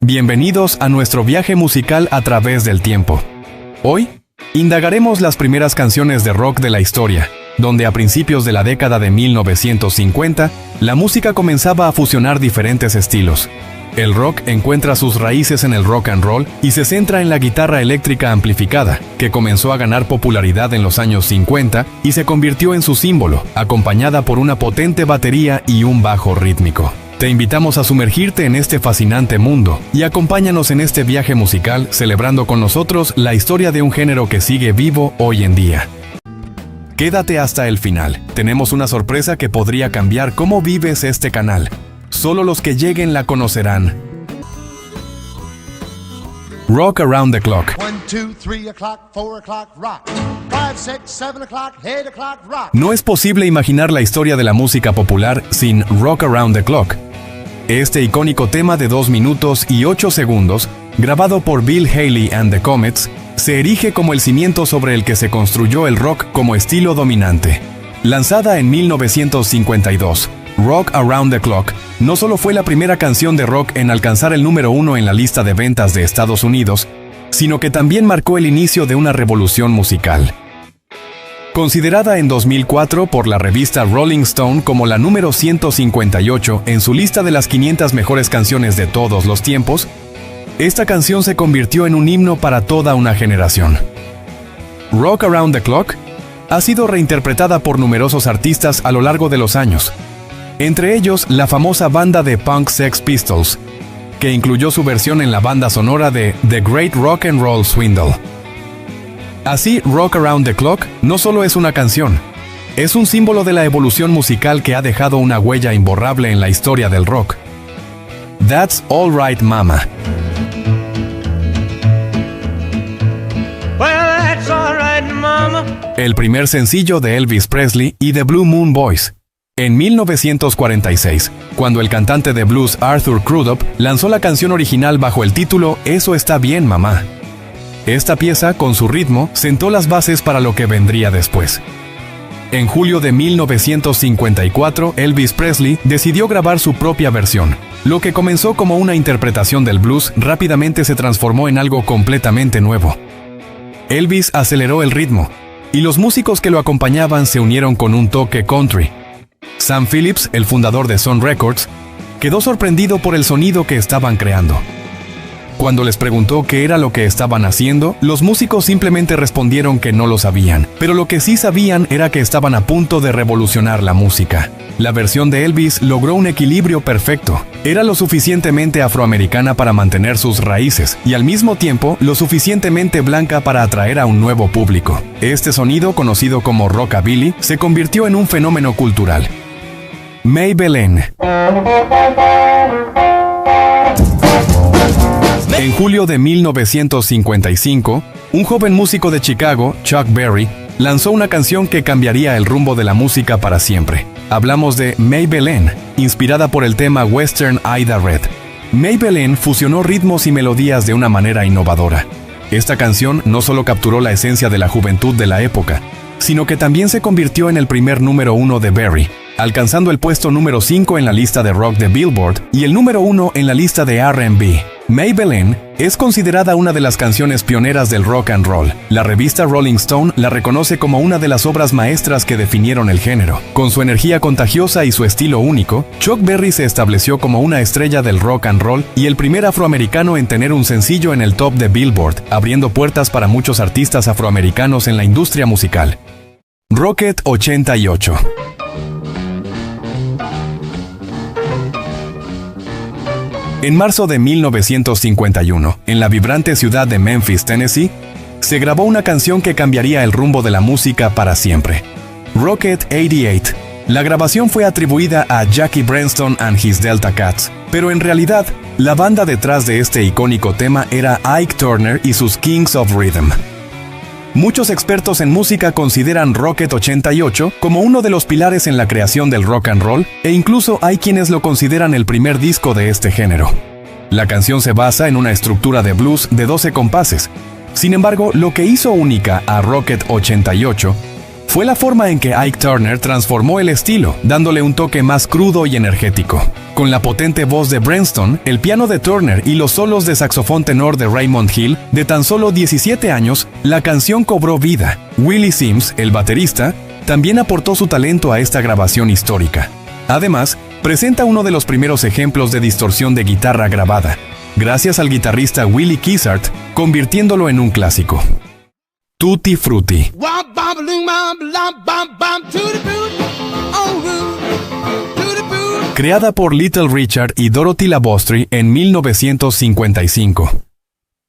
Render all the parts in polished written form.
Bienvenidos a nuestro viaje musical a través del tiempo. Hoy, indagaremos las primeras canciones de rock de la historia, donde a principios de la década de 1950, la música comenzaba a fusionar diferentes estilos. El rock encuentra sus raíces en el rock and roll y se centra en la guitarra eléctrica amplificada, que comenzó a ganar popularidad en los años 50 y se convirtió en su símbolo, acompañada por una potente batería y un bajo rítmico. Te invitamos a sumergirte en este fascinante mundo y acompáñanos en este viaje musical celebrando con nosotros la historia de un género que sigue vivo hoy en día. Quédate hasta el final. Tenemos una sorpresa que podría cambiar cómo vives este canal. Solo los que lleguen la conocerán. Rock Around the Clock. 1, 2, 3 o'clock, 4 o'clock, rock. 5, 6, 7 o'clock, 8 o'clock, rock. No es posible imaginar la historia de la música popular sin Rock Around the Clock. Este icónico tema de 2 minutos y 8 segundos, grabado por Bill Haley and the Comets, se erige como el cimiento sobre el que se construyó el rock como estilo dominante. Lanzada en 1952, Rock Around the Clock no solo fue la primera canción de rock en alcanzar el número 1 en la lista de ventas de Estados Unidos, sino que también marcó el inicio de una revolución musical. Considerada en 2004 por la revista Rolling Stone como la número 158 en su lista de las 500 mejores canciones de todos los tiempos, esta canción se convirtió en un himno para toda una generación. Rock Around the Clock ha sido reinterpretada por numerosos artistas a lo largo de los años, entre ellos la famosa banda de punk Sex Pistols, que incluyó su versión en la banda sonora de The Great Rock and Roll Swindle. Así, Rock Around the Clock no solo es una canción, es un símbolo de la evolución musical que ha dejado una huella imborrable en la historia del rock. That's All Right Mama. Well, that's all right, mama. El primer sencillo de Elvis Presley y The Blue Moon Boys. En 1946, cuando el cantante de blues Arthur Crudup lanzó la canción original bajo el título Eso está bien, mamá. Esta pieza, con su ritmo, sentó las bases para lo que vendría después. En julio de 1954, Elvis Presley decidió grabar su propia versión. Lo que comenzó como una interpretación del blues rápidamente se transformó en algo completamente nuevo. Elvis aceleró el ritmo, y los músicos que lo acompañaban se unieron con un toque country. Sam Phillips, el fundador de Sun Records, quedó sorprendido por el sonido que estaban creando. Cuando les preguntó qué era lo que estaban haciendo, los músicos simplemente respondieron que no lo sabían, pero lo que sí sabían era que estaban a punto de revolucionar la música. La versión de Elvis logró un equilibrio perfecto. Era lo suficientemente afroamericana para mantener sus raíces y al mismo tiempo lo suficientemente blanca para atraer a un nuevo público. Este sonido, conocido como rockabilly, se convirtió en un fenómeno cultural. Maybelline. En julio de 1955, un joven músico de Chicago, Chuck Berry, lanzó una canción que cambiaría el rumbo de la música para siempre. Hablamos de Maybelline, inspirada por el tema western Ida Red. Maybelline fusionó ritmos y melodías de una manera innovadora. Esta canción no solo capturó la esencia de la juventud de la época, sino que también se convirtió en el primer número 1 de Berry, alcanzando el puesto número 5 en la lista de rock de Billboard y el número 1 en la lista de R&B. Maybelline es considerada una de las canciones pioneras del rock and roll. La revista Rolling Stone la reconoce como una de las obras maestras que definieron el género. Con su energía contagiosa y su estilo único, Chuck Berry se estableció como una estrella del rock and roll y el primer afroamericano en tener un sencillo en el top de Billboard, abriendo puertas para muchos artistas afroamericanos en la industria musical. Rocket 88. En marzo de 1951, en la vibrante ciudad de Memphis, Tennessee, se grabó una canción que cambiaría el rumbo de la música para siempre. Rocket 88. La grabación fue atribuida a Jackie Brenston and his Delta Cats, pero en realidad, la banda detrás de este icónico tema era Ike Turner y sus Kings of Rhythm. Muchos expertos en música consideran Rocket 88 como uno de los pilares en la creación del rock and roll, e incluso hay quienes lo consideran el primer disco de este género. La canción se basa en una estructura de blues de 12 compases. Sin embargo, lo que hizo única a Rocket 88 fue la forma en que Ike Turner transformó el estilo, dándole un toque más crudo y energético. Con la potente voz de Brenston, el piano de Turner y los solos de saxofón tenor de Raymond Hill, de tan solo 17 años, la canción cobró vida. Willie Sims, el baterista, también aportó su talento a esta grabación histórica. Además, presenta uno de los primeros ejemplos de distorsión de guitarra grabada, gracias al guitarrista Willie Kissart, convirtiéndolo en un clásico. Tutti Frutti. Creada por Little Richard y Dorothy Labostrie en 1955.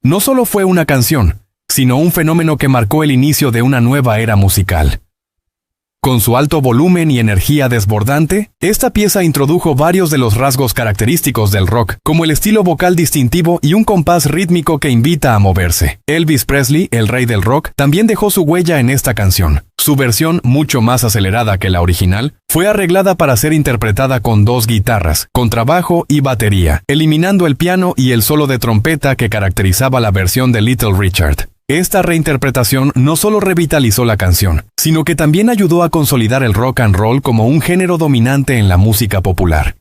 No solo fue una canción, sino un fenómeno que marcó el inicio de una nueva era musical. Con su alto volumen y energía desbordante, esta pieza introdujo varios de los rasgos característicos del rock, como el estilo vocal distintivo y un compás rítmico que invita a moverse. Elvis Presley, el rey del rock, también dejó su huella en esta canción. Su versión, mucho más acelerada que la original, fue arreglada para ser interpretada con 2 guitarras, contrabajo y batería, eliminando el piano y el solo de trompeta que caracterizaba la versión de Little Richard. Esta reinterpretación no solo revitalizó la canción, sino que también ayudó a consolidar el rock and roll como un género dominante en la música popular.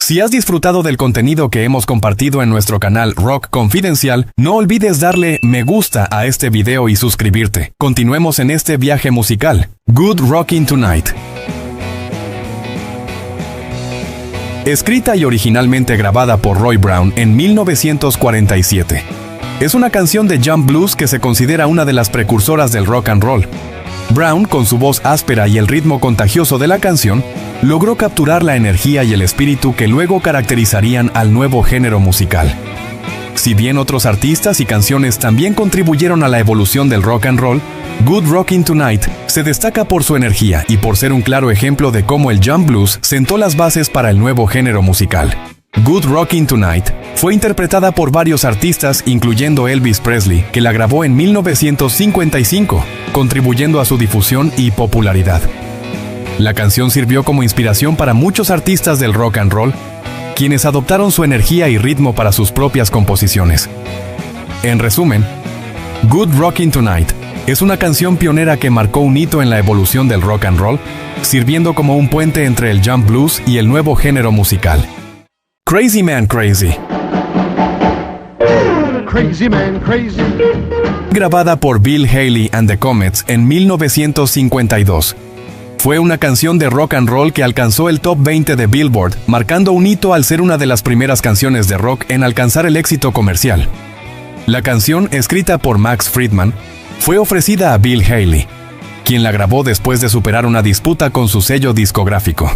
Si has disfrutado del contenido que hemos compartido en nuestro canal Rock Confidencial, no olvides darle me gusta a este video y suscribirte. Continuemos en este viaje musical. Good Rockin' Tonight. Escrita y originalmente grabada por Roy Brown en 1947. Es una canción de jump blues que se considera una de las precursoras del rock and roll. Brown, con su voz áspera y el ritmo contagioso de la canción, logró capturar la energía y el espíritu que luego caracterizarían al nuevo género musical. Si bien otros artistas y canciones también contribuyeron a la evolución del rock and roll, Good Rockin' Tonight se destaca por su energía y por ser un claro ejemplo de cómo el jump blues sentó las bases para el nuevo género musical. Good Rockin' Tonight fue interpretada por varios artistas, incluyendo Elvis Presley, que la grabó en 1955, contribuyendo a su difusión y popularidad. La canción sirvió como inspiración para muchos artistas del rock and roll, quienes adoptaron su energía y ritmo para sus propias composiciones. En resumen, Good Rockin' Tonight es una canción pionera que marcó un hito en la evolución del rock and roll, sirviendo como un puente entre el jump blues y el nuevo género musical. Crazy Man Crazy. Crazy man, crazy. Grabada por Bill Haley and the Comets en 1952. Fue una canción de rock and roll que alcanzó el top 20 de Billboard, marcando un hito al ser una de las primeras canciones de rock en alcanzar el éxito comercial. La canción, escrita por Max Friedman, fue ofrecida a Bill Haley, quien la grabó después de superar una disputa con su sello discográfico.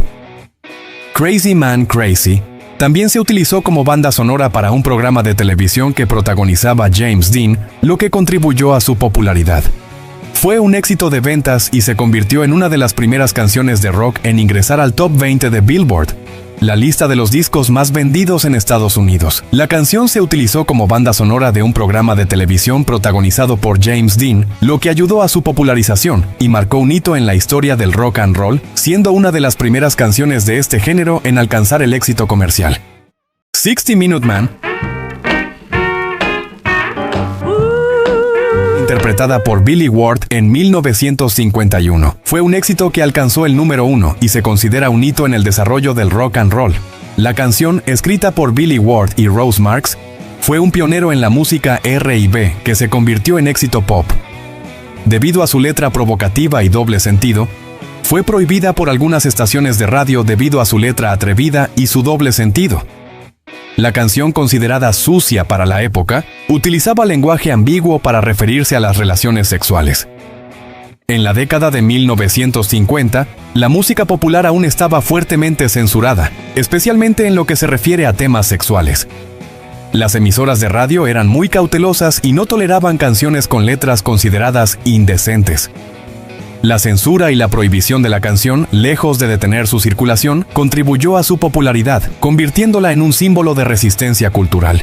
Crazy Man Crazy también se utilizó como banda sonora para un programa de televisión que protagonizaba James Dean, lo que contribuyó a su popularidad. Fue un éxito de ventas y se convirtió en una de las primeras canciones de rock en ingresar al top 20 de Billboard, la lista de los discos más vendidos en Estados Unidos. La canción se utilizó como banda sonora de un programa de televisión protagonizado por James Dean, lo que ayudó a su popularización y marcó un hito en la historia del rock and roll, siendo una de las primeras canciones de este género en alcanzar el éxito comercial. 60 Minute Man, interpretada por Billy Ward en 1951. Fue un éxito que alcanzó el número 1 y se considera un hito en el desarrollo del rock and roll. La canción, escrita por Billy Ward y Rose Marks, fue un pionero en la música R&B que se convirtió en éxito pop. Debido a su letra provocativa y doble sentido, fue prohibida por algunas estaciones de radio debido a su letra atrevida y su doble sentido. La canción, considerada sucia para la época, utilizaba lenguaje ambiguo para referirse a las relaciones sexuales. En la década de 1950, la música popular aún estaba fuertemente censurada, especialmente en lo que se refiere a temas sexuales. Las emisoras de radio eran muy cautelosas y no toleraban canciones con letras consideradas indecentes. La censura y la prohibición de la canción, lejos de detener su circulación, contribuyó a su popularidad, convirtiéndola en un símbolo de resistencia cultural.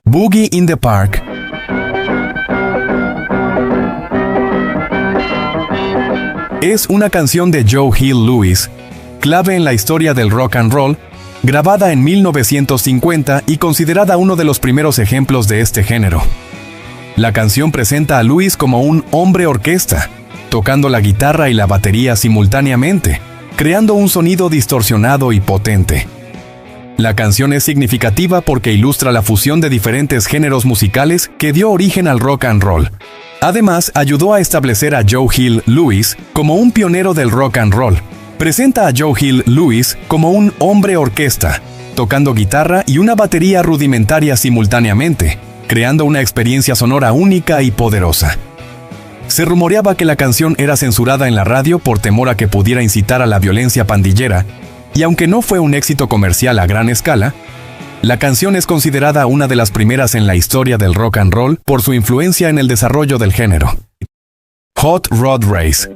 Boogie in the Park es una canción de Joe Hill Lewis, clave en la historia del rock and roll, grabada en 1950 y considerada uno de los primeros ejemplos de este género. La canción presenta a Lewis como un hombre orquesta, tocando la guitarra y la batería simultáneamente, creando un sonido distorsionado y potente. La canción es significativa porque ilustra la fusión de diferentes géneros musicales que dio origen al rock and roll. Además, ayudó a establecer a Joe Hill Lewis como un pionero del rock and roll. Presenta a Joe Hill Lewis como un hombre orquesta, tocando guitarra y una batería rudimentaria simultáneamente, creando una experiencia sonora única y poderosa. Se rumoreaba que la canción era censurada en la radio por temor a que pudiera incitar a la violencia pandillera, y aunque no fue un éxito comercial a gran escala, la canción es considerada una de las primeras en la historia del rock and roll por su influencia en el desarrollo del género. Hot Rod Race.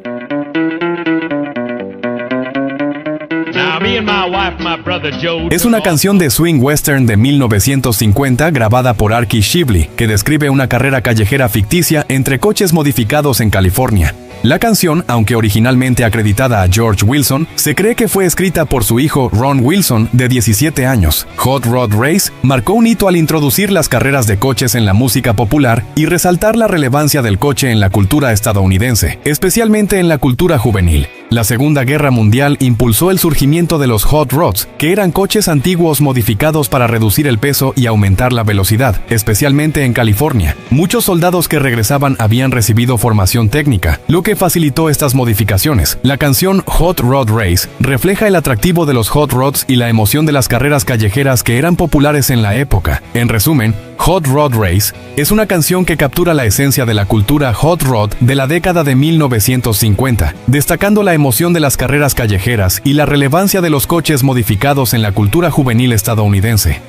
Es una canción de swing western de 1950 grabada por Archie Shibley, que describe una carrera callejera ficticia entre coches modificados en California. La canción, aunque originalmente acreditada a George Wilson, se cree que fue escrita por su hijo Ron Wilson, de 17 años. Hot Rod Race marcó un hito al introducir las carreras de coches en la música popular y resaltar la relevancia del coche en la cultura estadounidense, especialmente en la cultura juvenil. La Segunda Guerra Mundial impulsó el surgimiento de los hot rods, que eran coches antiguos modificados para reducir el peso y aumentar la velocidad, especialmente en California. Muchos soldados que regresaban habían recibido formación técnica, lo que facilitó estas modificaciones. La canción Hot Rod Race refleja el atractivo de los hot rods y la emoción de las carreras callejeras que eran populares en la época. En resumen, Hot Rod Race es una canción que captura la esencia de la cultura hot rod de la década de 1950, destacando la emoción de las carreras callejeras y la relevancia de los coches modificados en la cultura juvenil estadounidense.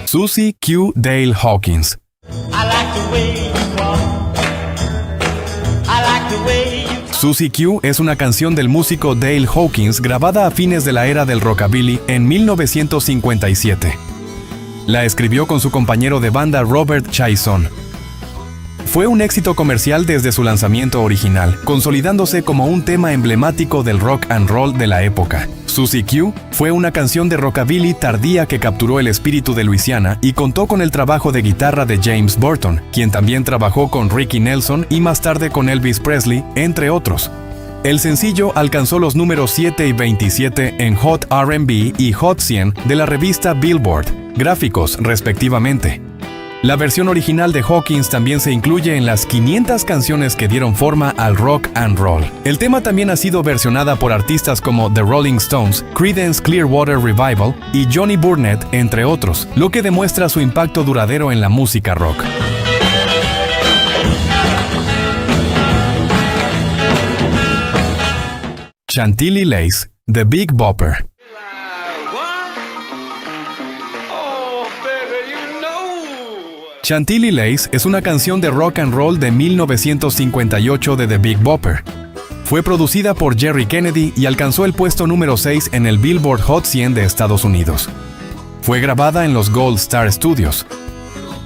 Susie Q. Dale Hawkins. Susie Q es una canción del músico Dale Hawkins grabada a fines de la era del rockabilly en 1957. La escribió con su compañero de banda Robert Chaisson. Fue un éxito comercial desde su lanzamiento original, consolidándose como un tema emblemático del rock and roll de la época. Susie Q fue una canción de rockabilly tardía que capturó el espíritu de Luisiana y contó con el trabajo de guitarra de James Burton, quien también trabajó con Ricky Nelson y más tarde con Elvis Presley, entre otros. El sencillo alcanzó los números 7 y 27 en Hot R&B y Hot 100 de la revista Billboard, gráficos respectivamente. La versión original de Hawkins también se incluye en las 500 canciones que dieron forma al rock and roll. El tema también ha sido versionada por artistas como The Rolling Stones, Creedence Clearwater Revival y Johnny Burnett, entre otros, lo que demuestra su impacto duradero en la música rock. Chantilly Lace, The Big Bopper. Chantilly Lace es una canción de rock and roll de 1958 de The Big Bopper. Fue producida por Jerry Kennedy y alcanzó el puesto número 6 en el Billboard Hot 100 de Estados Unidos. Fue grabada en los Gold Star Studios.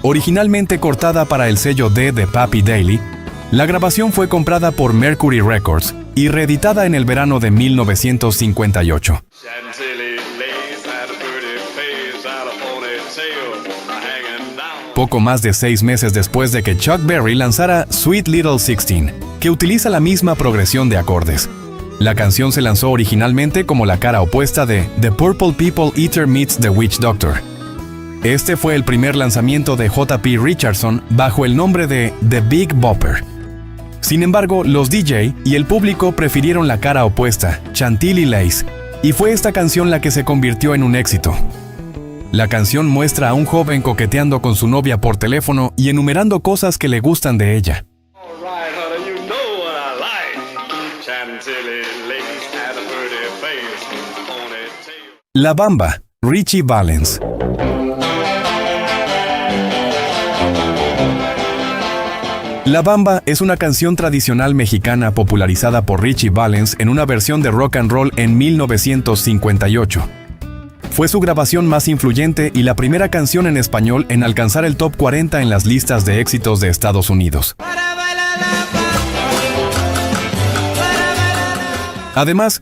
Originalmente cortada para el sello D de Pappy Daily, la grabación fue comprada por Mercury Records y reeditada en el verano de 1958. Poco más de 6 meses después de que Chuck Berry lanzara Sweet Little Sixteen, que utiliza la misma progresión de acordes. La canción se lanzó originalmente como la cara opuesta de The Purple People Eater Meets the Witch Doctor. Este fue el primer lanzamiento de J.P. Richardson bajo el nombre de The Big Bopper. Sin embargo, los DJ y el público prefirieron la cara opuesta, Chantilly Lace, y fue esta canción la que se convirtió en un éxito. La canción muestra a un joven coqueteando con su novia por teléfono y enumerando cosas que le gustan de ella. La Bamba, Ritchie Valens. La Bamba es una canción tradicional mexicana popularizada por Ritchie Valens en una versión de rock and roll en 1958. Fue su grabación más influyente y la primera canción en español en alcanzar el top 40 en las listas de éxitos de Estados Unidos. Además,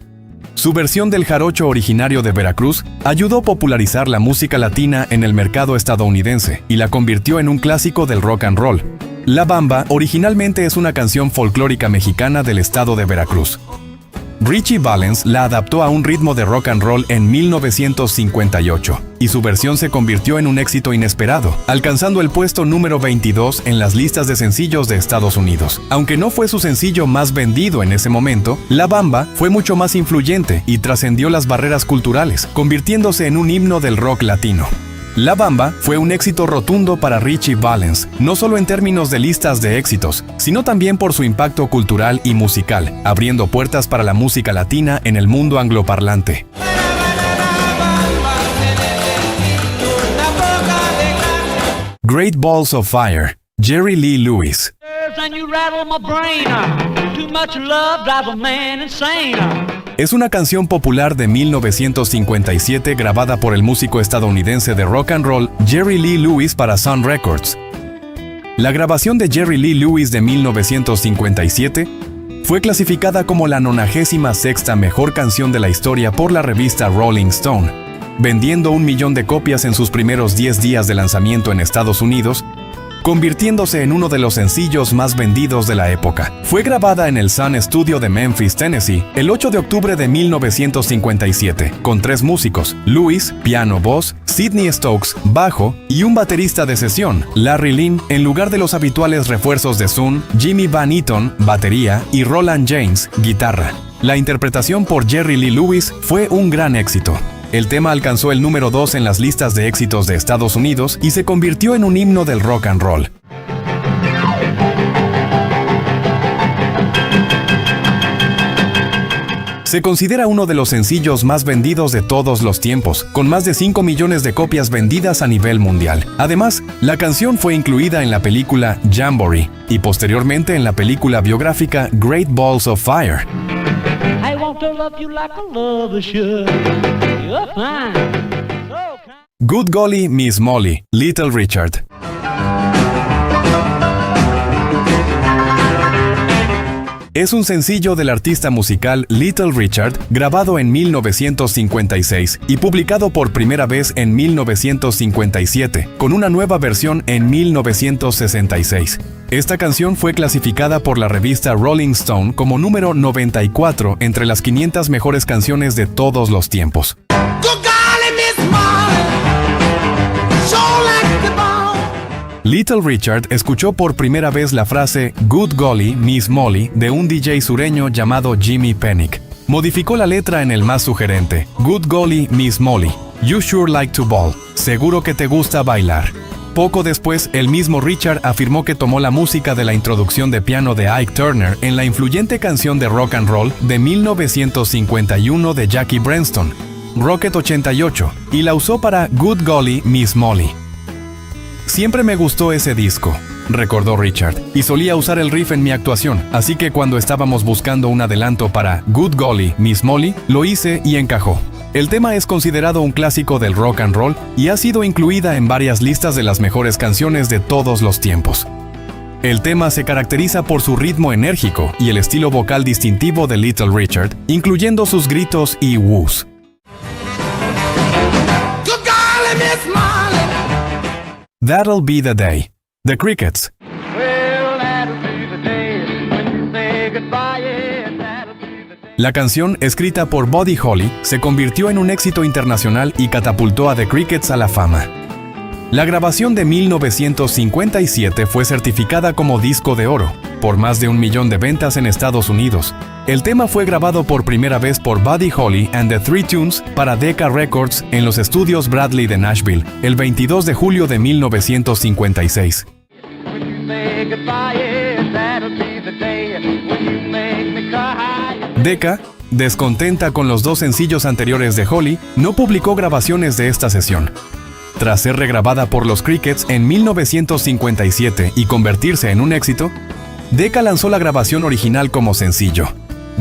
su versión del jarocho originario de Veracruz ayudó a popularizar la música latina en el mercado estadounidense y la convirtió en un clásico del rock and roll. La Bamba originalmente es una canción folclórica mexicana del estado de Veracruz. Ritchie Valens la adaptó a un ritmo de rock and roll en 1958, y su versión se convirtió en un éxito inesperado, alcanzando el puesto número 22 en las listas de sencillos de Estados Unidos. Aunque no fue su sencillo más vendido en ese momento, La Bamba fue mucho más influyente y trascendió las barreras culturales, convirtiéndose en un himno del rock latino. La Bamba fue un éxito rotundo para Ritchie Valens, no solo en términos de listas de éxitos, sino también por su impacto cultural y musical, abriendo puertas para la música latina en el mundo angloparlante. Great Balls of Fire, Jerry Lee Lewis. Es una canción popular de 1957 grabada por el músico estadounidense de rock and roll Jerry Lee Lewis para Sun Records. La grabación de Jerry Lee Lewis de 1957 fue clasificada como la 96ª mejor canción de la historia por la revista Rolling Stone, vendiendo 1 millón de copias en sus primeros 10 días de lanzamiento en Estados Unidos, convirtiéndose en uno de los sencillos más vendidos de la época. Fue grabada en el Sun Studio de Memphis, Tennessee, el 8 de octubre de 1957, con 3 músicos: Lewis, piano, voz; Sidney Stokes, bajo; y un baterista de sesión, Larry Lynn, en lugar de los habituales refuerzos de Sun, Jimmy Van Eaton, batería, y Roland James, guitarra. La interpretación por Jerry Lee Lewis fue un gran éxito. El tema alcanzó el número 2 en las listas de éxitos de Estados Unidos y se convirtió en un himno del rock and roll. Se considera uno de los sencillos más vendidos de todos los tiempos, con más de 5 millones de copias vendidas a nivel mundial. Además, la canción fue incluida en la película Jamboree y posteriormente en la película biográfica Great Balls of Fire. Good Golly, Miss Molly, Little Richard. Es un sencillo del artista musical Little Richard, grabado en 1956 y publicado por primera vez en 1957, con una nueva versión en 1966. Esta canción fue clasificada por la revista Rolling Stone como número 94 entre las 500 mejores canciones de todos los tiempos. Little Richard escuchó por primera vez la frase "Good Golly, Miss Molly" de un DJ sureño llamado Jimmy Penick. Modificó la letra en el más sugerente: "Good Golly, Miss Molly, you sure like to ball", seguro que te gusta bailar. Poco después, el mismo Richard afirmó que tomó la música de la introducción de piano de Ike Turner en la influyente canción de rock and roll de 1951 de Jackie Brenston, Rocket 88, y la usó para "Good Golly, Miss Molly". Siempre me gustó ese disco, recordó Richard, y solía usar el riff en mi actuación, así que cuando estábamos buscando un adelanto para Good Golly, Miss Molly, lo hice y encajó. El tema es considerado un clásico del rock and roll y ha sido incluida en varias listas de las mejores canciones de todos los tiempos. El tema se caracteriza por su ritmo enérgico y el estilo vocal distintivo de Little Richard, incluyendo sus gritos y woos. That'll Be the Day, The Crickets. La canción, escrita por Buddy Holly, se convirtió en un éxito internacional y catapultó a The Crickets a la fama. La grabación de 1957 fue certificada como disco de oro, por más de 1 millón de ventas en Estados Unidos. El tema fue grabado por primera vez por Buddy Holly and the Three Tunes para Decca Records en los estudios Bradley de Nashville, el 22 de julio de 1956. Decca, descontenta con los 2 sencillos anteriores de Holly, no publicó grabaciones de esta sesión. Tras ser regrabada por los Crickets en 1957 y convertirse en un éxito, Decca lanzó la grabación original como sencillo.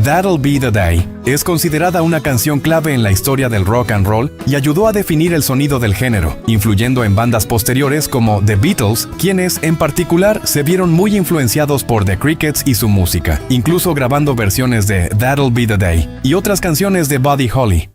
That'll Be the Day es considerada una canción clave en la historia del rock and roll y ayudó a definir el sonido del género, influyendo en bandas posteriores como The Beatles, quienes en particular se vieron muy influenciados por The Crickets y su música, incluso grabando versiones de That'll Be the Day y otras canciones de Buddy Holly.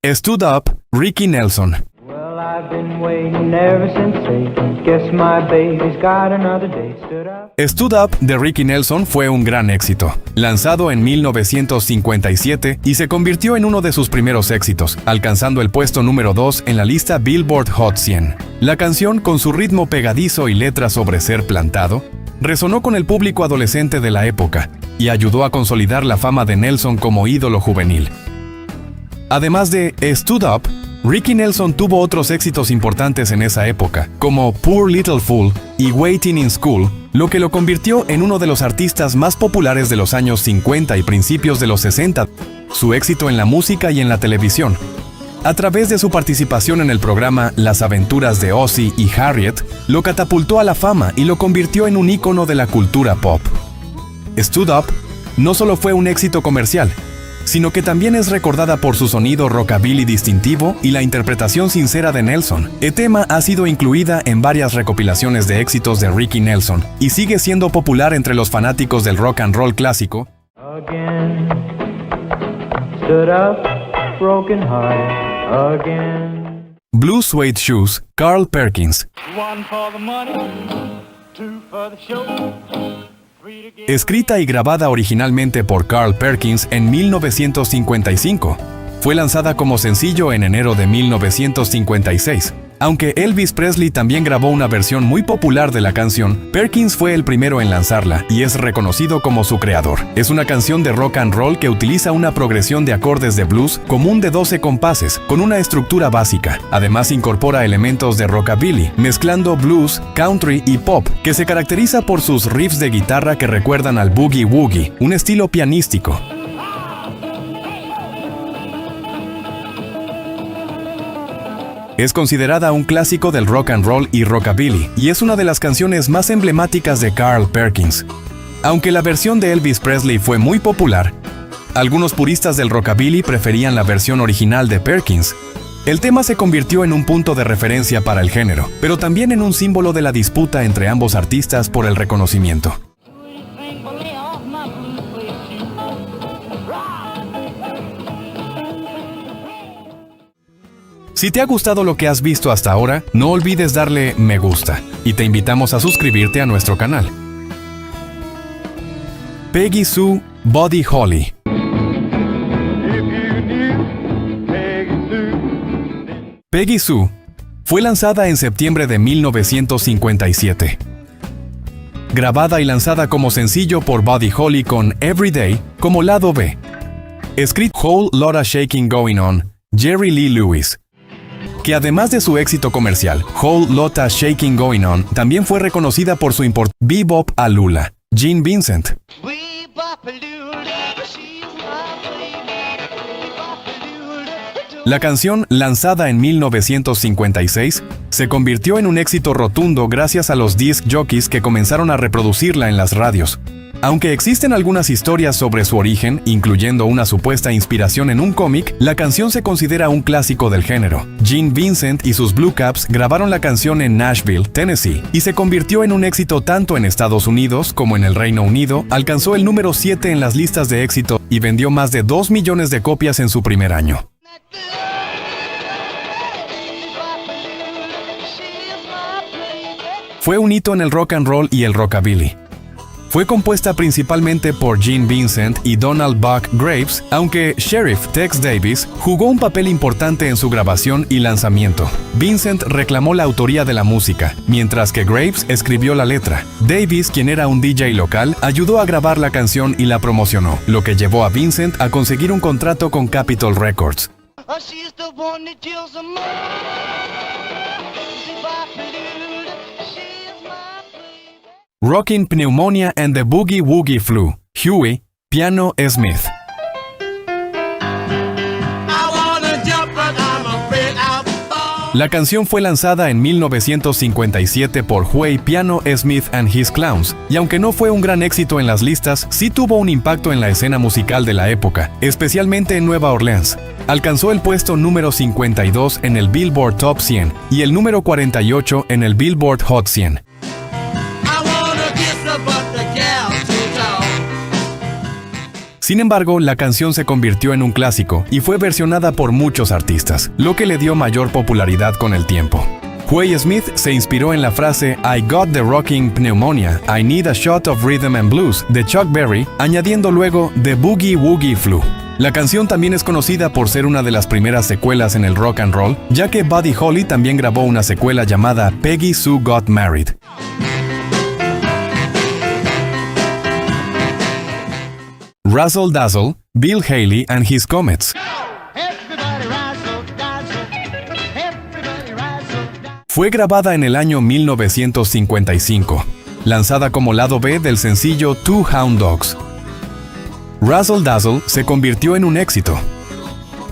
Stood Up, Ricky Nelson. Well, I've been waiting ever since 8. Guess my baby's got another day. Stood up. Stood Up de Ricky Nelson fue un gran éxito, lanzado en 1957 y se convirtió en uno de sus primeros éxitos, alcanzando el puesto número 2 en la lista Billboard Hot 100. La canción, con su ritmo pegadizo y letra sobre ser plantado, resonó con el público adolescente de la época y ayudó a consolidar la fama de Nelson como ídolo juvenil. Además de Stood Up, Ricky Nelson tuvo otros éxitos importantes en esa época, como Poor Little Fool y Waiting in School, lo que lo convirtió en uno de los artistas más populares de los años 50 y principios de los 60. Su éxito en la música y en la televisión, a través de su participación en el programa Las aventuras de Ozzie y Harriet, lo catapultó a la fama y lo convirtió en un ícono de la cultura pop. Stood Up no solo fue un éxito comercial, sino que también es recordada por su sonido rockabilly distintivo y la interpretación sincera de Nelson. El tema ha sido incluida en varias recopilaciones de éxitos de Ricky Nelson y sigue siendo popular entre los fanáticos del rock and roll clásico. Again. Stood up, broken heart, again. Blue Suede Shoes, Carl Perkins. One for the money, two for the show. Escrita y grabada originalmente por Carl Perkins en 1955, fue lanzada como sencillo en enero de 1956. Aunque Elvis Presley también grabó una versión muy popular de la canción, Perkins fue el primero en lanzarla y es reconocido como su creador. Es una canción de rock and roll que utiliza una progresión de acordes de blues común de 12 compases, con una estructura básica. Además incorpora elementos de rockabilly, mezclando blues, country y pop, que se caracteriza por sus riffs de guitarra que recuerdan al boogie woogie, un estilo pianístico. Es considerada un clásico del rock and roll y rockabilly, y es una de las canciones más emblemáticas de Carl Perkins. Aunque la versión de Elvis Presley fue muy popular, algunos puristas del rockabilly preferían la versión original de Perkins. El tema se convirtió en un punto de referencia para el género, pero también en un símbolo de la disputa entre ambos artistas por el reconocimiento. Si te ha gustado lo que has visto hasta ahora, no olvides darle me gusta y te invitamos a suscribirte a nuestro canal. Peggy Sue Buddy Holly. Peggy Sue fue lanzada en septiembre de 1957. Grabada y lanzada como sencillo por Buddy Holly con Everyday como lado B. Escrito Whole Lotta Shaking Going On, Jerry Lee Lewis. Que además de su éxito comercial, Whole Lotta Shaking Going On, también fue reconocida por su importancia. Bebop a Lula, Gene Vincent. La canción, lanzada en 1956, se convirtió en un éxito rotundo gracias a los disc jockeys que comenzaron a reproducirla en las radios. Aunque existen algunas historias sobre su origen, incluyendo una supuesta inspiración en un cómic, la canción se considera un clásico del género. Gene Vincent y sus Blue Caps grabaron la canción en Nashville, Tennessee, y se convirtió en un éxito tanto en Estados Unidos como en el Reino Unido. Alcanzó el número 7 en las listas de éxito y vendió más de 2 millones de copias en su primer año. Fue un hito en el rock and roll y el rockabilly. Fue compuesta principalmente por Gene Vincent y Donald Buck Graves, aunque Sheriff Tex Davis jugó un papel importante en su grabación y lanzamiento. Vincent reclamó la autoría de la música, mientras que Graves escribió la letra. Davis, quien era un DJ local, ayudó a grabar la canción y la promocionó, lo que llevó a Vincent a conseguir un contrato con Capitol Records. Rockin' Pneumonia and the Boogie Woogie Flu, Huey, Piano Smith. La canción fue lanzada en 1957 por Huey Piano Smith and His Clowns, y aunque no fue un gran éxito en las listas, sí tuvo un impacto en la escena musical de la época, especialmente en Nueva Orleans. Alcanzó el puesto número 52 en el Billboard Top 100 y el número 48 en el Billboard Hot 100. Sin embargo, la canción se convirtió en un clásico y fue versionada por muchos artistas, lo que le dio mayor popularidad con el tiempo. Huey Smith se inspiró en la frase "I got the rocking pneumonia, I need a shot of rhythm and blues" de Chuck Berry, añadiendo luego "The Boogie Woogie Flu". La canción también es conocida por ser una de las primeras secuelas en el rock and roll, ya que Buddy Holly también grabó una secuela llamada Peggy Sue Got Married. Razzle Dazzle, Bill Haley and His Comets. Fue grabada en el año 1955, lanzada como lado B del sencillo Two Hound Dogs. Razzle Dazzle se convirtió en un éxito.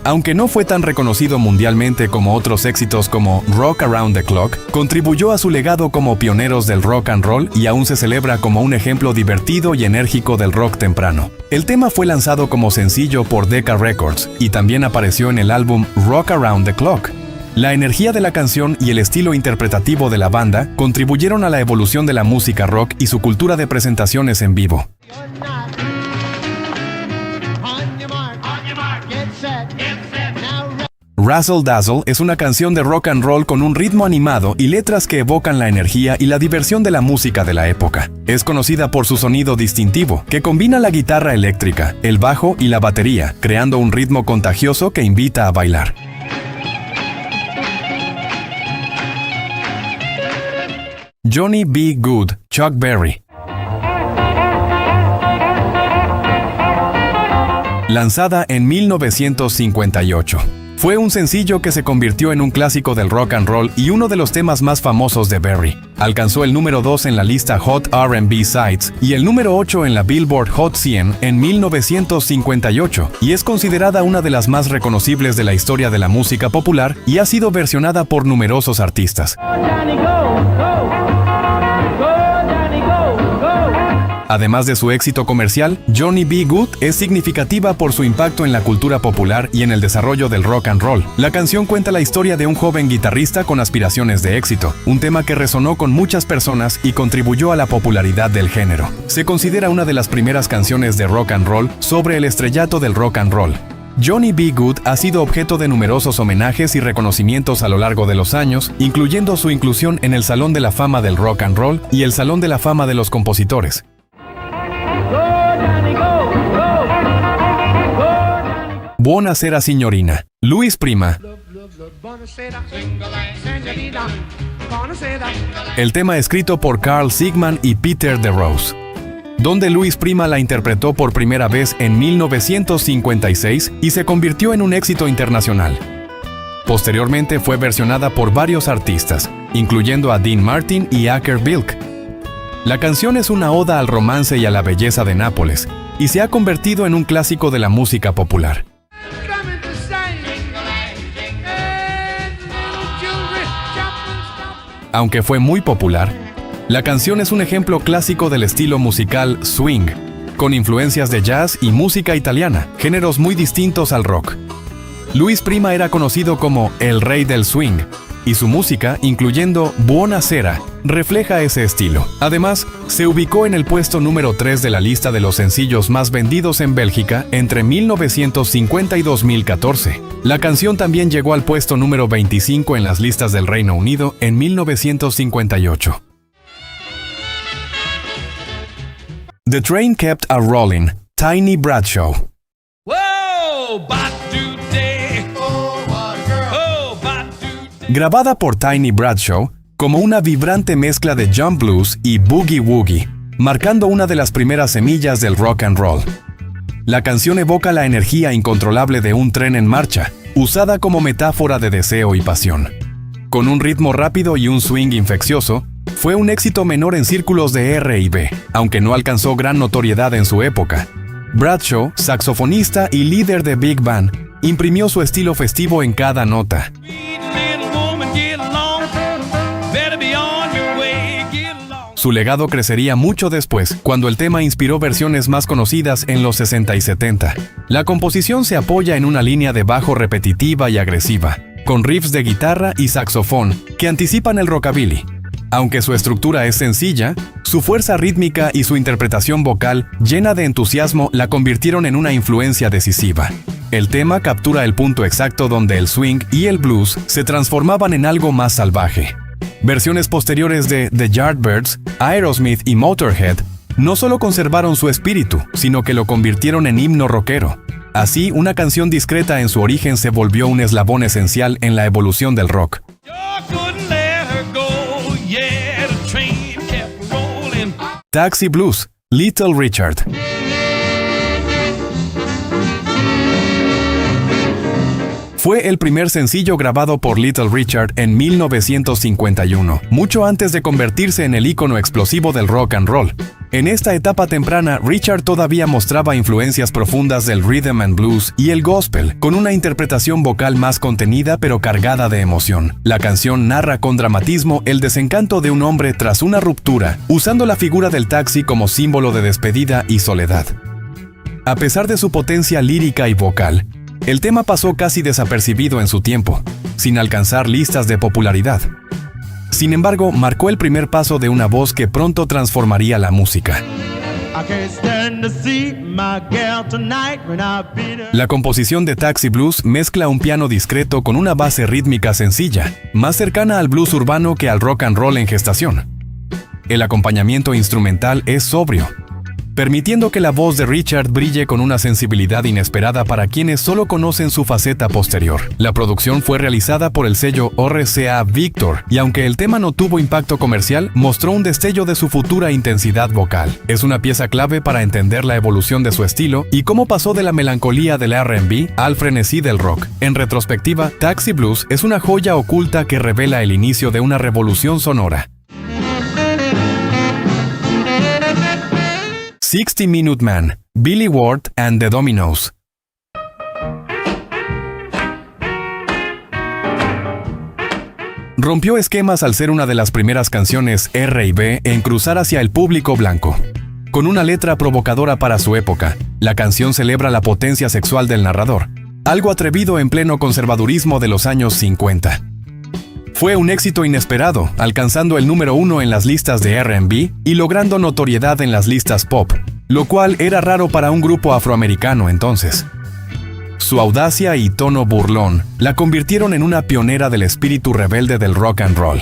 Aunque no fue tan reconocido mundialmente como otros éxitos como Rock Around the Clock, contribuyó a su legado como pioneros del rock and roll y aún se celebra como un ejemplo divertido y enérgico del rock temprano. El tema fue lanzado como sencillo por Decca Records y también apareció en el álbum Rock Around the Clock. La energía de la canción y el estilo interpretativo de la banda contribuyeron a la evolución de la música rock y su cultura de presentaciones en vivo. Razzle Dazzle es una canción de rock and roll con un ritmo animado y letras que evocan la energía y la diversión de la música de la época. Es conocida por su sonido distintivo, que combina la guitarra eléctrica, el bajo y la batería, creando un ritmo contagioso que invita a bailar. Johnny B. Good, Chuck Berry. Lanzada en 1958. Fue un sencillo que se convirtió en un clásico del rock and roll y uno de los temas más famosos de Berry. Alcanzó el número 2 en la lista Hot R&B Sides y el número 8 en la Billboard Hot 100 en 1958 y es considerada una de las más reconocibles de la historia de la música popular y ha sido versionada por numerosos artistas. Además de su éxito comercial, Johnny B. Good es significativa por su impacto en la cultura popular y en el desarrollo del rock and roll. La canción cuenta la historia de un joven guitarrista con aspiraciones de éxito, un tema que resonó con muchas personas y contribuyó a la popularidad del género. Se considera una de las primeras canciones de rock and roll sobre el estrellato del rock and roll. Johnny B. Good ha sido objeto de numerosos homenajes y reconocimientos a lo largo de los años, incluyendo su inclusión en el Salón de la Fama del Rock and Roll y el Salón de la Fama de los Compositores. Buonasera signorina, Louis Prima. El tema escrito por Carl Sigman y Peter DeRose, donde Louis Prima la interpretó por primera vez en 1956 y se convirtió en un éxito internacional. Posteriormente fue versionada por varios artistas, incluyendo a Dean Martin y Acker Bilk. La canción es una oda al romance y a la belleza de Nápoles, y se ha convertido en un clásico de la música popular. Aunque fue muy popular, la canción es un ejemplo clásico del estilo musical swing, con influencias de jazz y música italiana, géneros muy distintos al rock. Louis Prima era conocido como el rey del swing, y su música, incluyendo Buonasera, refleja ese estilo. Además, se ubicó en el puesto número 3 de la lista de los sencillos más vendidos en Bélgica entre 1950 y 2014. La canción también llegó al puesto número 25 en las listas del Reino Unido en 1958. The Train Kept a Rolling, Tiny Bradshaw. Grabada por Tiny Bradshaw como una vibrante mezcla de jump blues y boogie woogie, marcando una de las primeras semillas del rock and roll. La canción evoca la energía incontrolable de un tren en marcha, usada como metáfora de deseo y pasión. Con un ritmo rápido y un swing infeccioso, fue un éxito menor en círculos de R&B, aunque no alcanzó gran notoriedad en su época. Bradshaw, saxofonista y líder de Big Band, imprimió su estilo festivo en cada nota. Su legado crecería mucho después, cuando el tema inspiró versiones más conocidas en los 60 y 70. La composición se apoya en una línea de bajo repetitiva y agresiva, con riffs de guitarra y saxofón que anticipan el rockabilly. Aunque su estructura es sencilla, su Su fuerza rítmica y su interpretación vocal, llena de entusiasmo, la convirtieron en una influencia decisiva. El tema captura el punto exacto donde el swing y el blues se transformaban en algo más salvaje. Versiones posteriores de The Yardbirds, Aerosmith y Motorhead no solo conservaron su espíritu, sino que lo convirtieron en himno rockero. Así, una canción discreta en su origen se volvió un eslabón esencial en la evolución del rock. Taxi Blues, Little Richard. Fue el primer sencillo grabado por Little Richard en 1951, mucho antes de convertirse en el ícono explosivo del rock and roll. En esta etapa temprana, Richard todavía mostraba influencias profundas del rhythm and blues y el gospel, con una interpretación vocal más contenida pero cargada de emoción. La canción narra con dramatismo el desencanto de un hombre tras una ruptura, usando la figura del taxi como símbolo de despedida y soledad. A pesar de su potencia lírica y vocal, el tema pasó casi desapercibido en su tiempo, sin alcanzar listas de popularidad. Sin embargo, marcó el primer paso de una voz que pronto transformaría la música. La composición de Taxi Blues mezcla un piano discreto con una base rítmica sencilla, más cercana al blues urbano que al rock and roll en gestación. El acompañamiento instrumental es sobrio, permitiendo que la voz de Richard brille con una sensibilidad inesperada para quienes solo conocen su faceta posterior. La producción fue realizada por el sello RCA Victor, y aunque el tema no tuvo impacto comercial, mostró un destello de su futura intensidad vocal. Es una pieza clave para entender la evolución de su estilo y cómo pasó de la melancolía del R&B al frenesí del rock. En retrospectiva, Taxi Blues es una joya oculta que revela el inicio de una revolución sonora. 60 Minute Man, Billy Ward and the Dominoes. Rompió esquemas al ser una de las primeras canciones R&B en cruzar hacia el público blanco. Con una letra provocadora para su época, la canción celebra la potencia sexual del narrador, algo atrevido en pleno conservadurismo de los años 50. Fue un éxito inesperado, alcanzando el número 1 en las listas de R&B y logrando notoriedad en las listas pop, lo cual era raro para un grupo afroamericano entonces. Su audacia y tono burlón la convirtieron en una pionera del espíritu rebelde del rock and roll.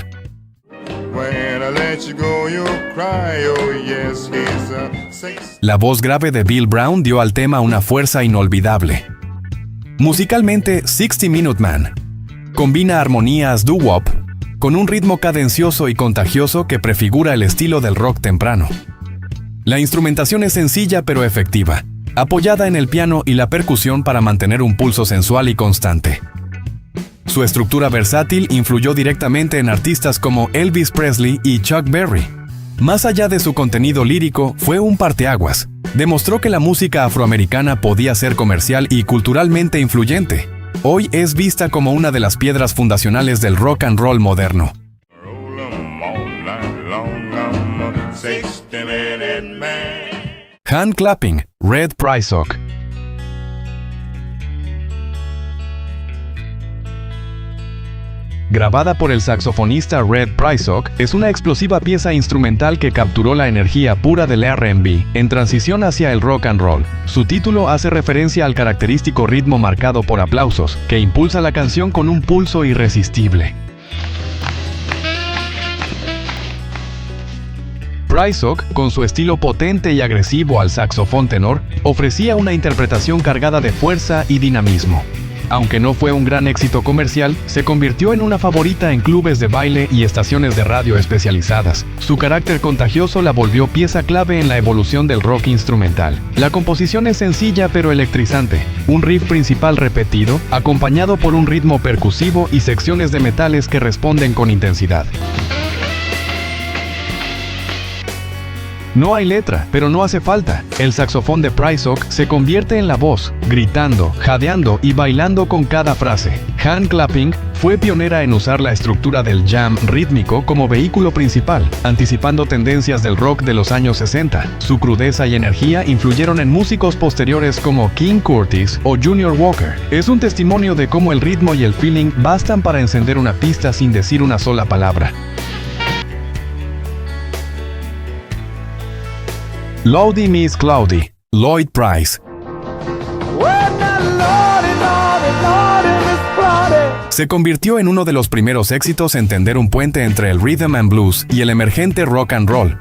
La voz grave de Bill Brown dio al tema una fuerza inolvidable. Musicalmente, 60 Minute Man combina armonías doo-wop con un ritmo cadencioso y contagioso que prefigura el estilo del rock temprano. La instrumentación es sencilla pero efectiva, apoyada en el piano y la percusión para mantener un pulso sensual y constante. Su estructura versátil influyó directamente en artistas como Elvis Presley y Chuck Berry. Más allá de su contenido lírico, fue un parteaguas. Demostró que la música afroamericana podía ser comercial y culturalmente influyente. Hoy es vista como una de las piedras fundacionales del rock and roll moderno. Hand Clapping, Red Prysock. Grabada por el saxofonista Red Prysock, es una explosiva pieza instrumental que capturó la energía pura del R&B en transición hacia el rock and roll. Su título hace referencia al característico ritmo marcado por aplausos, que impulsa la canción con un pulso irresistible. Prysock, con su estilo potente y agresivo al saxofón tenor, ofrecía una interpretación cargada de fuerza y dinamismo. Aunque no fue un gran éxito comercial, se convirtió en una favorita en clubes de baile y estaciones de radio especializadas. Su carácter contagioso la volvió pieza clave en la evolución del rock instrumental. La composición es sencilla pero electrizante. Un riff principal repetido, acompañado por un ritmo percusivo y secciones de metales que responden con intensidad. No hay letra, pero no hace falta. El saxofón de Prysock se convierte en la voz, gritando, jadeando y bailando con cada frase. Hand Clapping fue pionera en usar la estructura del jam rítmico como vehículo principal, anticipando tendencias del rock de los años 60. Su crudeza y energía influyeron en músicos posteriores como King Curtis o Junior Walker. Es un testimonio de cómo el ritmo y el feeling bastan para encender una pista sin decir una sola palabra. Lordy Miss Cloudy, Lloyd Price. Se convirtió en uno de los primeros éxitos en tender un puente entre el rhythm and blues y el emergente rock and roll.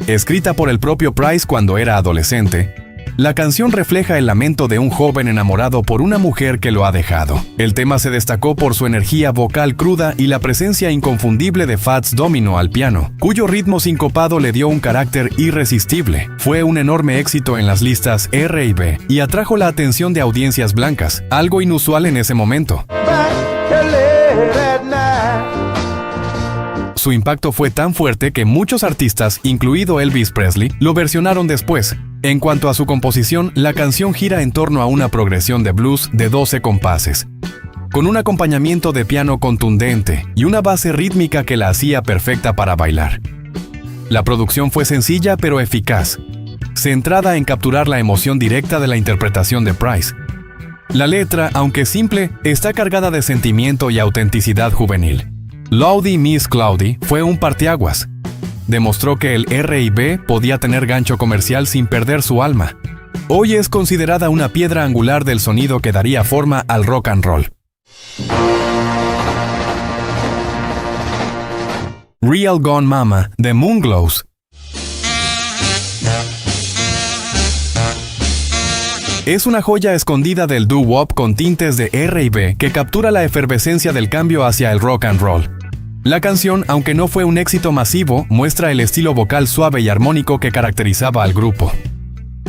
Escrita por el propio Price cuando era adolescente, la canción refleja el lamento de un joven enamorado por una mujer que lo ha dejado. El tema se destacó por su energía vocal cruda y la presencia inconfundible de Fats Domino al piano, cuyo ritmo sincopado le dio un carácter irresistible. Fue un enorme éxito en las listas R&B y atrajo la atención de audiencias blancas, algo inusual en ese momento. Su impacto fue tan fuerte que muchos artistas, incluido Elvis Presley, lo versionaron después. En cuanto a su composición, la canción gira en torno a una progresión de blues de 12 compases, con un acompañamiento de piano contundente y una base rítmica que la hacía perfecta para bailar. La producción fue sencilla pero eficaz, centrada en capturar la emoción directa de la interpretación de Price. La letra, aunque simple, está cargada de sentimiento y autenticidad juvenil. Lordy Miss Cloudy fue un parteaguas. Demostró que el R&B podía tener gancho comercial sin perder su alma. Hoy es considerada una piedra angular del sonido que daría forma al rock and roll. Real Gone Mama, de Moonglows. Es una joya escondida del doo-wop con tintes de R&B que captura la efervescencia del cambio hacia el rock and roll. La canción, aunque no fue un éxito masivo, muestra el estilo vocal suave y armónico que caracterizaba al grupo.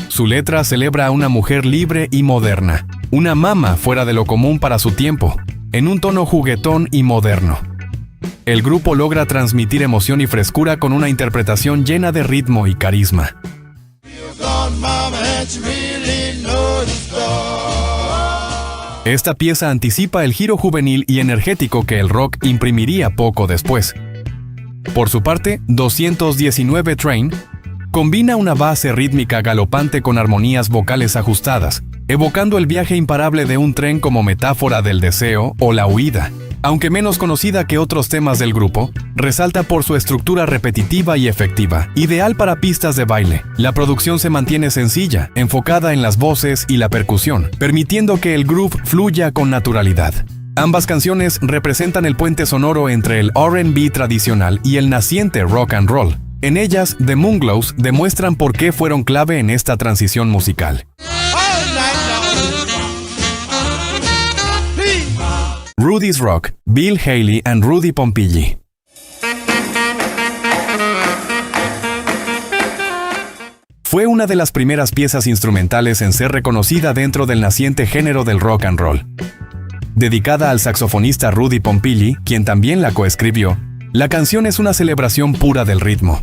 Su letra celebra a una mujer libre y moderna, una mama fuera de lo común para su tiempo, en un tono juguetón y moderno. El grupo logra transmitir emoción y frescura con una interpretación llena de ritmo y carisma. Esta pieza anticipa el giro juvenil y energético que el rock imprimiría poco después. Por su parte, 219 Train combina una base rítmica galopante con armonías vocales ajustadas, evocando el viaje imparable de un tren como metáfora del deseo o la huida. Aunque menos conocida que otros temas del grupo, resalta por su estructura repetitiva y efectiva, ideal para pistas de baile. La producción se mantiene sencilla, enfocada en las voces y la percusión, permitiendo que el groove fluya con naturalidad. Ambas canciones representan el puente sonoro entre el R&B tradicional y el naciente rock and roll. En ellas, The Moonglows demuestran por qué fueron clave en esta transición musical. Rudy's Rock, Bill Haley and Rudy Pompilli. Fue una de las primeras piezas instrumentales en ser reconocida dentro del naciente género del rock and roll. Dedicada al saxofonista Rudy Pompilli, quien también la coescribió, la canción es una celebración pura del ritmo,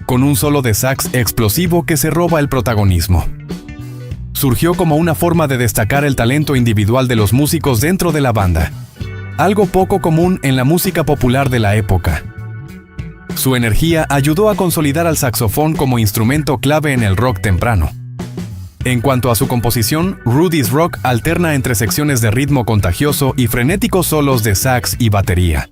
con un solo de sax explosivo que se roba el protagonismo. Surgió como una forma de destacar el talento individual de los músicos dentro de la banda, algo poco común en la música popular de la época. Su energía ayudó a consolidar al saxofón como instrumento clave en el rock temprano. En cuanto a su composición, Rudy's Rock alterna entre secciones de ritmo contagioso y frenéticos solos de sax y batería.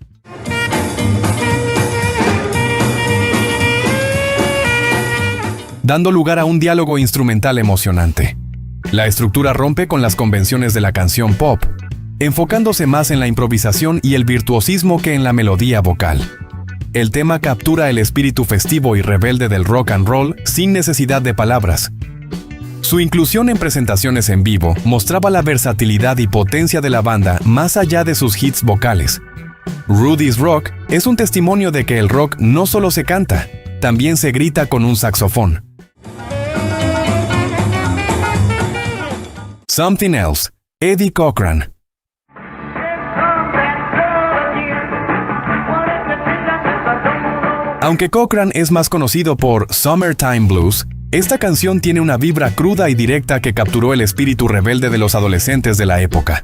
Dando lugar a un diálogo instrumental emocionante. La estructura rompe con las convenciones de la canción pop, enfocándose más en la improvisación y el virtuosismo que en la melodía vocal. El tema captura el espíritu festivo y rebelde del rock and roll sin necesidad de palabras. Su inclusión en presentaciones en vivo mostraba la versatilidad y potencia de la banda más allá de sus hits vocales. Rudy's Rock es un testimonio de que el rock no solo se canta, también se grita con un saxofón. Something Else, Eddie Cochran. Aunque Cochran es más conocido por Summertime Blues, esta canción tiene una vibra cruda y directa que capturó el espíritu rebelde de los adolescentes de la época.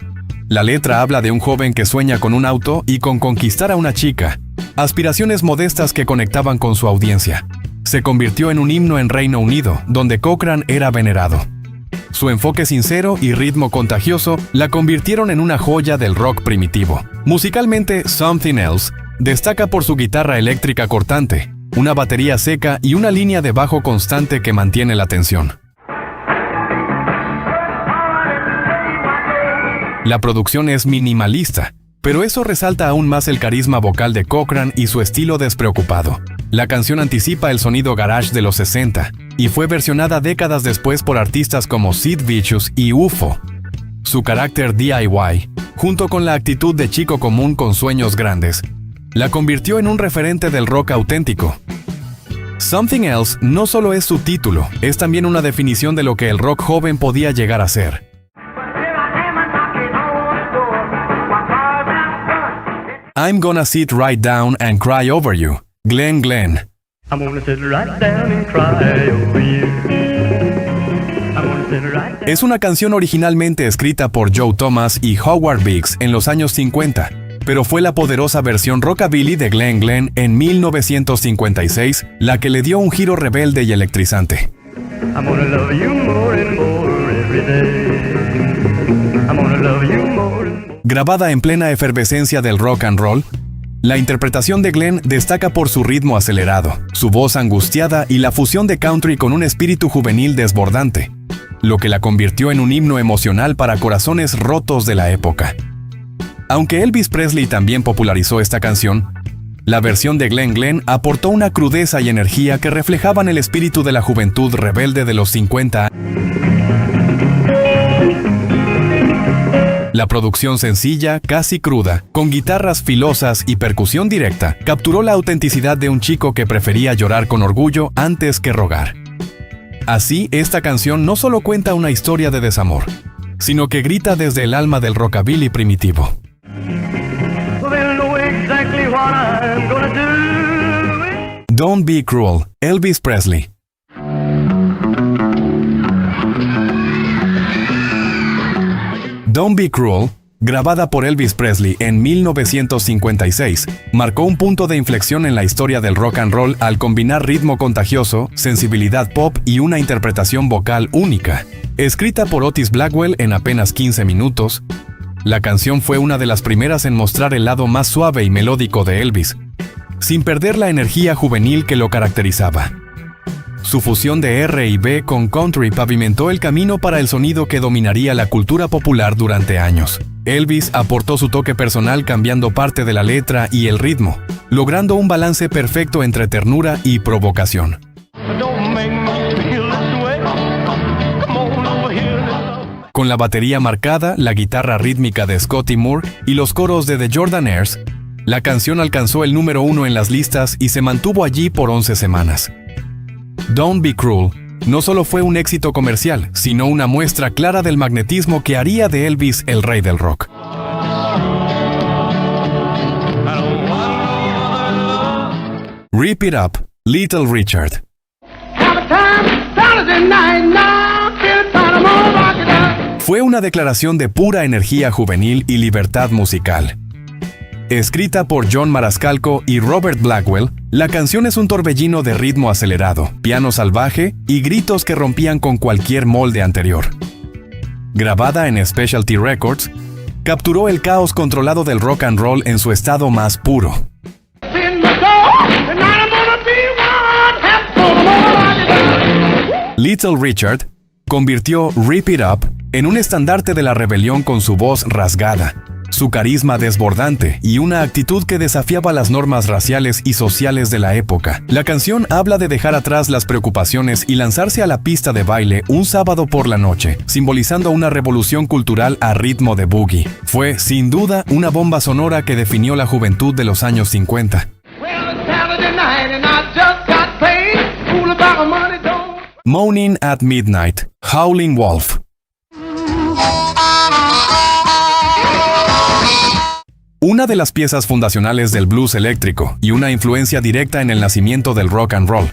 La letra habla de un joven que sueña con un auto y con conquistar a una chica, aspiraciones modestas que conectaban con su audiencia. Se convirtió en un himno en Reino Unido, donde Cochran era venerado. Su enfoque sincero y ritmo contagioso la convirtieron en una joya del rock primitivo. Musicalmente, Something Else destaca por su guitarra eléctrica cortante, una batería seca y una línea de bajo constante que mantiene la tensión. La producción es minimalista, pero eso resalta aún más el carisma vocal de Cochran y su estilo despreocupado. La canción anticipa el sonido garage de los 60 y fue versionada décadas después por artistas como Sid Vicious y UFO. Su carácter DIY, junto con la actitud de chico común con sueños grandes, la convirtió en un referente del rock auténtico. Something Else no solo es su título, es también una definición de lo que el rock joven podía llegar a ser. I'm Gonna Sit Right Down and Cry Over You, Glenn Glenn. I'm gonna sit right down and cry over you. I'm gonna sit right down. Es una canción originalmente escrita por Joe Thomas y Howard Biggs en los años 50, pero fue la poderosa versión rockabilly de Glenn Glenn en 1956 la que le dio un giro rebelde y electrizante. I'm gonna love you more and more every day. I'm gonna love you more and more. Grabada en plena efervescencia del rock and roll, la interpretación de Glenn destaca por su ritmo acelerado, su voz angustiada y la fusión de country con un espíritu juvenil desbordante, lo que la convirtió en un himno emocional para corazones rotos de la época. Aunque Elvis Presley también popularizó esta canción, la versión de Glenn Glenn aportó una crudeza y energía que reflejaban el espíritu de la juventud rebelde de los 50 años. La producción sencilla, casi cruda, con guitarras filosas y percusión directa, capturó la autenticidad de un chico que prefería llorar con orgullo antes que rogar. Así, esta canción no solo cuenta una historia de desamor, sino que grita desde el alma del rockabilly primitivo. Don't Be Cruel, Elvis Presley. Don't Be Cruel, grabada por Elvis Presley en 1956, marcó un punto de inflexión en la historia del rock and roll al combinar ritmo contagioso, sensibilidad pop y una interpretación vocal única. Escrita por Otis Blackwell en apenas 15 minutos, la canción fue una de las primeras en mostrar el lado más suave y melódico de Elvis, sin perder la energía juvenil que lo caracterizaba. Su fusión de R&B con country pavimentó el camino para el sonido que dominaría la cultura popular durante años. Elvis aportó su toque personal cambiando parte de la letra y el ritmo, logrando un balance perfecto entre ternura y provocación. Con la batería marcada, la guitarra rítmica de Scotty Moore y los coros de The Jordanaires, la canción alcanzó el número 1 en las listas y se mantuvo allí por 11 semanas. Don't Be Cruel no solo fue un éxito comercial, sino una muestra clara del magnetismo que haría de Elvis el rey del rock. Rip It Up, Little Richard. Fue una declaración de pura energía juvenil y libertad musical. Escrita por John Marascalco y Robert Blackwell, la canción es un torbellino de ritmo acelerado, piano salvaje y gritos que rompían con cualquier molde anterior. Grabada en Specialty Records, capturó el caos controlado del rock and roll en su estado más puro. Little Richard convirtió Rip It Up en un estandarte de la rebelión con su voz rasgada, su carisma desbordante y una actitud que desafiaba las normas raciales y sociales de la época. La canción habla de dejar atrás las preocupaciones y lanzarse a la pista de baile un sábado por la noche, simbolizando una revolución cultural a ritmo de boogie. Fue, sin duda, una bomba sonora que definió la juventud de los años 50. Moaning at Midnight, Howling Wolf. Una de las piezas fundacionales del blues eléctrico y una influencia directa en el nacimiento del rock and roll.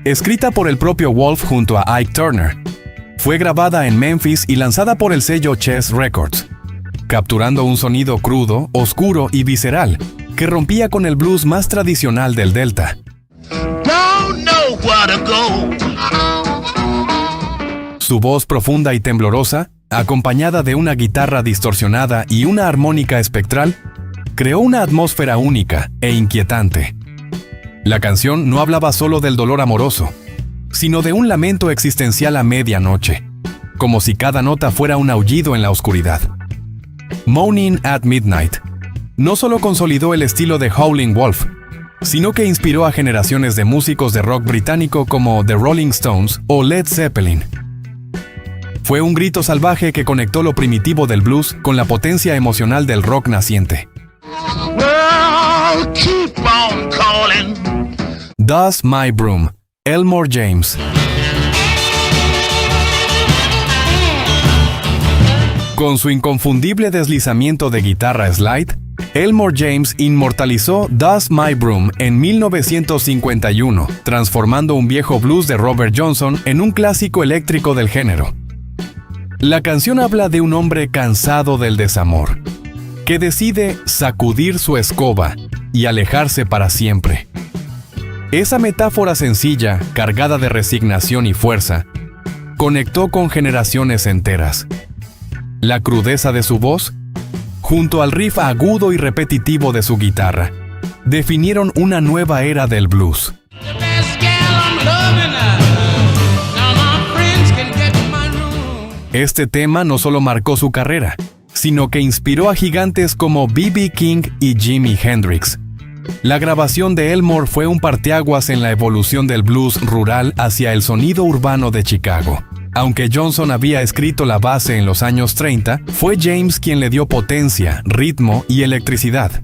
Escrita por el propio Wolf junto a Ike Turner, fue grabada en Memphis y lanzada por el sello Chess Records, capturando un sonido crudo, oscuro y visceral que rompía con el blues más tradicional del Delta. Su voz profunda y temblorosa, acompañada de una guitarra distorsionada y una armónica espectral, creó una atmósfera única e inquietante. La canción no hablaba solo del dolor amoroso, sino de un lamento existencial a medianoche, como si cada nota fuera un aullido en la oscuridad. Moaning at Midnight no solo consolidó el estilo de Howlin' Wolf, sino que inspiró a generaciones de músicos de rock británico como The Rolling Stones o Led Zeppelin. Fue un grito salvaje que conectó lo primitivo del blues con la potencia emocional del rock naciente. Well, keep on calling. Dust My Broom, Elmore James. Con su inconfundible deslizamiento de guitarra slide, Elmore James inmortalizó Dust My Broom en 1951, transformando un viejo blues de Robert Johnson en un clásico eléctrico del género. La canción habla de un hombre cansado del desamor, que decide sacudir su escoba y alejarse para siempre. Esa metáfora sencilla, cargada de resignación y fuerza, conectó con generaciones enteras. La crudeza de su voz, junto al riff agudo y repetitivo de su guitarra, definieron una nueva era del blues. Este tema no solo marcó su carrera, sino que inspiró a gigantes como B.B. King y Jimi Hendrix. La grabación de Elmore fue un parteaguas en la evolución del blues rural hacia el sonido urbano de Chicago. Aunque Johnson había escrito la base en los años 30, fue James quien le dio potencia, ritmo y electricidad.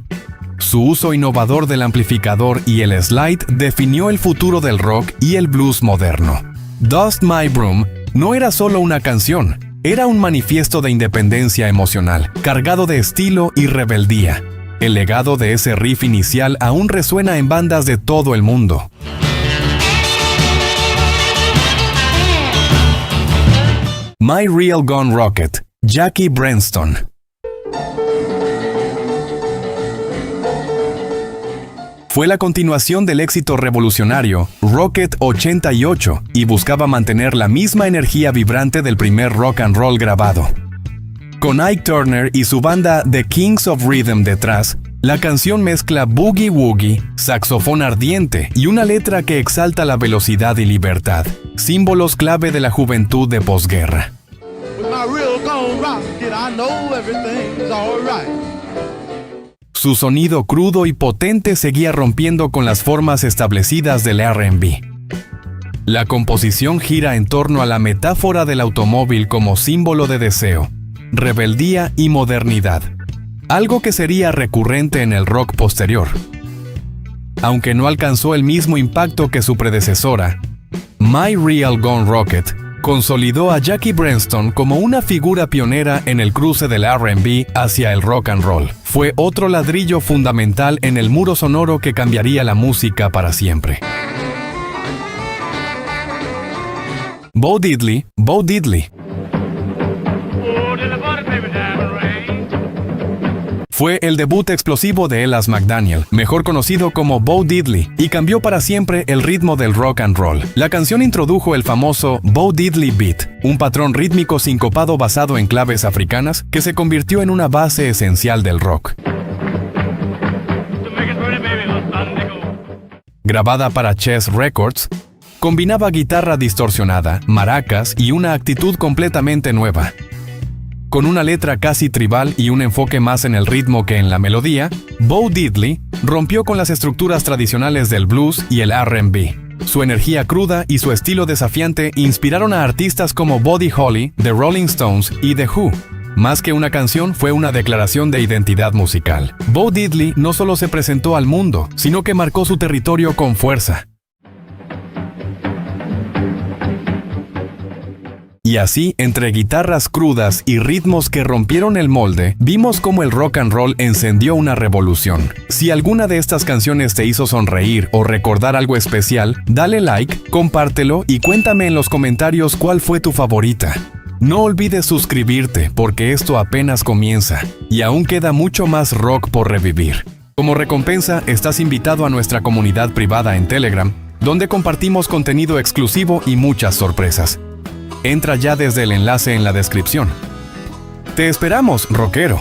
Su uso innovador del amplificador y el slide definió el futuro del rock y el blues moderno. Dust My Broom no era solo una canción, era un manifiesto de independencia emocional, cargado de estilo y rebeldía. El legado de ese riff inicial aún resuena en bandas de todo el mundo. My Real Gun Rocket, Jackie Brenston. Fue la continuación del éxito revolucionario Rocket 88 y buscaba mantener la misma energía vibrante del primer rock and roll grabado. Con Ike Turner y su banda The Kings of Rhythm detrás, la canción mezcla boogie woogie, saxofón ardiente y una letra que exalta la velocidad y libertad, símbolos clave de la juventud de posguerra. Su sonido crudo y potente seguía rompiendo con las formas establecidas del R&B. La composición gira en torno a la metáfora del automóvil como símbolo de deseo, rebeldía y modernidad, algo que sería recurrente en el rock posterior. Aunque no alcanzó el mismo impacto que su predecesora, My Real Gun Rocket consolidó a Jackie Brenston como una figura pionera en el cruce del R&B hacia el rock and roll. Fue otro ladrillo fundamental en el muro sonoro que cambiaría la música para siempre. Bo Diddley, Bo Diddley. Fue el debut explosivo de Elas McDaniel, mejor conocido como Bo Diddley, y cambió para siempre el ritmo del rock and roll. La canción introdujo el famoso Bo Diddley Beat, un patrón rítmico sincopado basado en claves africanas que se convirtió en una base esencial del rock. Grabada para Chess Records, combinaba guitarra distorsionada, maracas y una actitud completamente nueva. Con una letra casi tribal y un enfoque más en el ritmo que en la melodía, Bo Diddley rompió con las estructuras tradicionales del blues y el R&B. Su energía cruda y su estilo desafiante inspiraron a artistas como Buddy Holly, The Rolling Stones y The Who. Más que una canción, fue una declaración de identidad musical. Bo Diddley no solo se presentó al mundo, sino que marcó su territorio con fuerza. Y así, entre guitarras crudas y ritmos que rompieron el molde, vimos cómo el rock and roll encendió una revolución. Si alguna de estas canciones te hizo sonreír o recordar algo especial, dale like, compártelo y cuéntame en los comentarios cuál fue tu favorita. No olvides suscribirte porque esto apenas comienza y aún queda mucho más rock por revivir. Como recompensa, estás invitado a nuestra comunidad privada en Telegram, donde compartimos contenido exclusivo y muchas sorpresas. Entra ya desde el enlace en la descripción. ¡Te esperamos, rockero!